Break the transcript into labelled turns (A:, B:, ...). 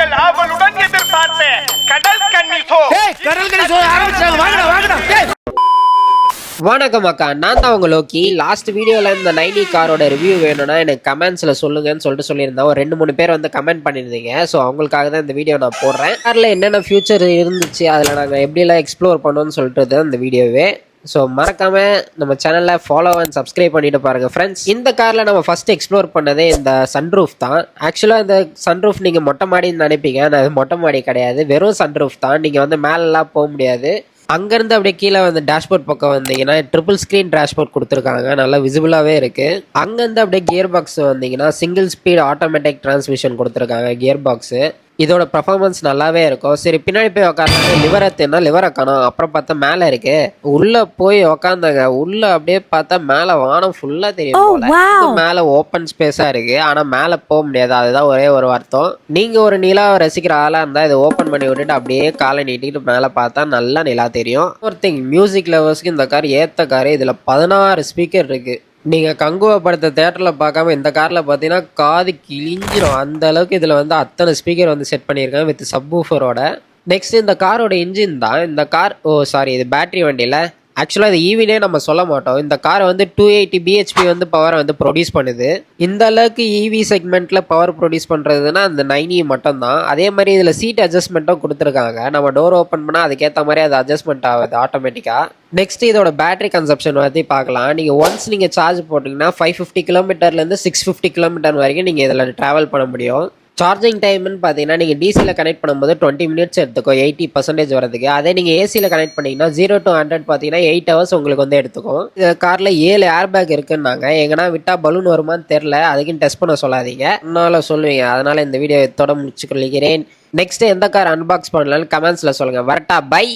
A: நீங்கள் ஆவலுடன் எதிர்பார்த்த கடல் கன்னி ஷோ.
B: வணக்கம் அக்கா, நான் தான் உங்க லோக்கி. லாஸ்ட் வீடியோல இந்த 90 காரோட ரிவ்யூ வேணும்னா எனக்கு கமெண்ட்ஸ்ல சொல்லுங்கன்னு சொல்லியிருந்தேன். ஒரு 2-3 பேர் வந்து கமெண்ட் பண்ணியிருந்தீங்க. ஸோ அவங்களுக்காக தான் இந்த வீடியோ நான் போடுறேன். காரில் என்னென்ன ஃபியூச்சர் இருந்துச்சு, அதில் நாங்கள் எப்படிலாம் எக்ஸ்ப்ளோர் பண்ணோம்னு சொல்லிட்டு தான் இந்த வீடியோவே. ஸோ மறக்காம நம்ம சேனலை ஃபாலோ அண்ட் சப்ஸ்கிரைப் பண்ணிட்டு பாருங்க ஃப்ரெண்ட்ஸ். இந்த காரில் நம்ம ஃபர்ஸ்ட் எக்ஸ்ப்ளோர் பண்ணதே இந்த சன்ரூஃப் தான். ஆக்சுவலாக இந்த சன்ரூஃப் நீங்கள் மொட்டை மாடின்னு நினைப்பீங்க, அது மொட்டை மாடி கிடையாது, வெறும் சன்ரூஃப் தான். நீங்கள் வந்து மேலெலாம் போக முடியாது. அங்கேருந்து அப்படியே கீழே வந்து டேஷ்போர்ட் பக்கம் வந்தீங்கன்னா ட்ரிபிள் ஸ்க்ரீன் டேஷ்போர்ட் கொடுத்துருக்காங்க, நல்லா விசிபிளாகவே இருக்குது. அங்கேருந்து அப்படியே கியர் பாக்ஸ் வந்தீங்கன்னா சிங்கிள் ஸ்பீட் ஆட்டோமேட்டிக் டிரான்ஸ்மிஷன் கொடுத்துருக்காங்க கியர் பாக்ஸு. இதோட பர்ஃபார்மன்ஸ் நல்லாவே இருக்கும். சரி, பின்னாடி போய் உக்காந்து லிவர் எத்துனா லிவரை காணோம். அப்புறம் பார்த்தா மேலே இருக்கு. உள்ள போய் உக்காந்தாங்க. உள்ள அப்படியே பார்த்தா மேலே வானம் ஃபுல்லா தெரியும் போல. மேலே ஓப்பன் ஸ்பேஸா இருக்கு, ஆனா மேலே போக முடியாது. அதுதான் ஒரே ஒரு வருத்தம். நீங்க ஒரு நிலாவை ரசிக்கிற ஆளா இருந்தா இதை ஓப்பன் பண்ணி விட்டுட்டு அப்படியே காலை நீட்டிட்டு மேலே பார்த்தா நல்லா நிலா தெரியும். ஒரு திங், மியூசிக் லவர்ஸ்க்கு இந்த கார் ஏத்த காரு. இதுல 16 ஸ்பீக்கர் இருக்கு. நீங்க கங்குவா படத்தை தேட்டர்ல பார்க்காம இந்த கார்ல பாத்தீங்கன்னா காது கிழிஞ்சிரும். அந்த அளவுக்கு இதுல வந்து அத்தனை ஸ்பீக்கர் வந்து செட் பண்ணியிருக்காங்க வித் சப்வூஃபரோட. நெக்ஸ்ட் இந்த காரோட இன்ஜின் தான். இந்த கார் இது பேட்டரி வண்டியில. ஆக்சுவலாக இது ஈவினே நம்ம சொல்ல மாட்டோம். இந்த காரை வந்து 280 பிஹெச்பி வந்து பவரை வந்து ப்ரொடியூஸ் பண்ணுது. இந்த அளவுக்கு இவி செக்மெண்ட்ல பவர் ப்ரொடியூஸ் பண்ணுறதுன்னா அந்த 90 மட்டும் தான். அதே மாதிரி இதில் சீட் அட்ஜஸ்ட்மெண்ட்டும் கொடுத்துருக்காங்க. நம்ம டோர் ஓப்பன் பண்ணால் அதுக்கேற்ற மாதிரி அது அட்ஜஸ்ட்மெண்ட் ஆகுது ஆட்டோமேட்டிக்காக. நெக்ஸ்ட் இதோட பேட்டரி கன்சப்ஷன் பற்றி பார்க்கலாம். நீங்கள் ஒன்ஸ் நீங்கள் சார்ஜ் போட்டிங்கன்னா 550 கிலோமீட்டர்லேருந்து 650 கிலோமீட்டர் வரைக்கும் நீங்கள் இதில் ட்ராவல் பண்ண முடியும். சார்ஜிங் டைம்னு பார்த்தீங்கன்னா நீங்கள் டிசியில் கனெக்ட் பண்ணும்போது 20 மினிட்ஸ் எடுத்துக்கும் 80% வரதுக்கு. அதே நீங்கள் ஏசியில் கனெக்ட் பண்ணிங்கன்னா 0 to 100 பார்த்தீங்கன்னா 8 hours உங்களுக்கு வந்து எடுத்துக்கும். இந்த காரில் 7 ஏர் பேக் இருக்குன்னாங்க. எங்கன்னா விட்டால் பலூன் வருமானு தெரில, அதுக்குன்னு டெஸ்ட் பண்ண சொல்லாதீங்க, அதனால சொல்லுவீங்க. அதனால் இந்த வீடியோ இதோட முடிச்சுக்கொள்கிறேன். நெக்ஸ்ட் எந்த கார் அன்பாக்ஸ் பண்ணலான்னு கமெண்ட்ஸில் சொல்லுங்கள். வரட்டா, பை.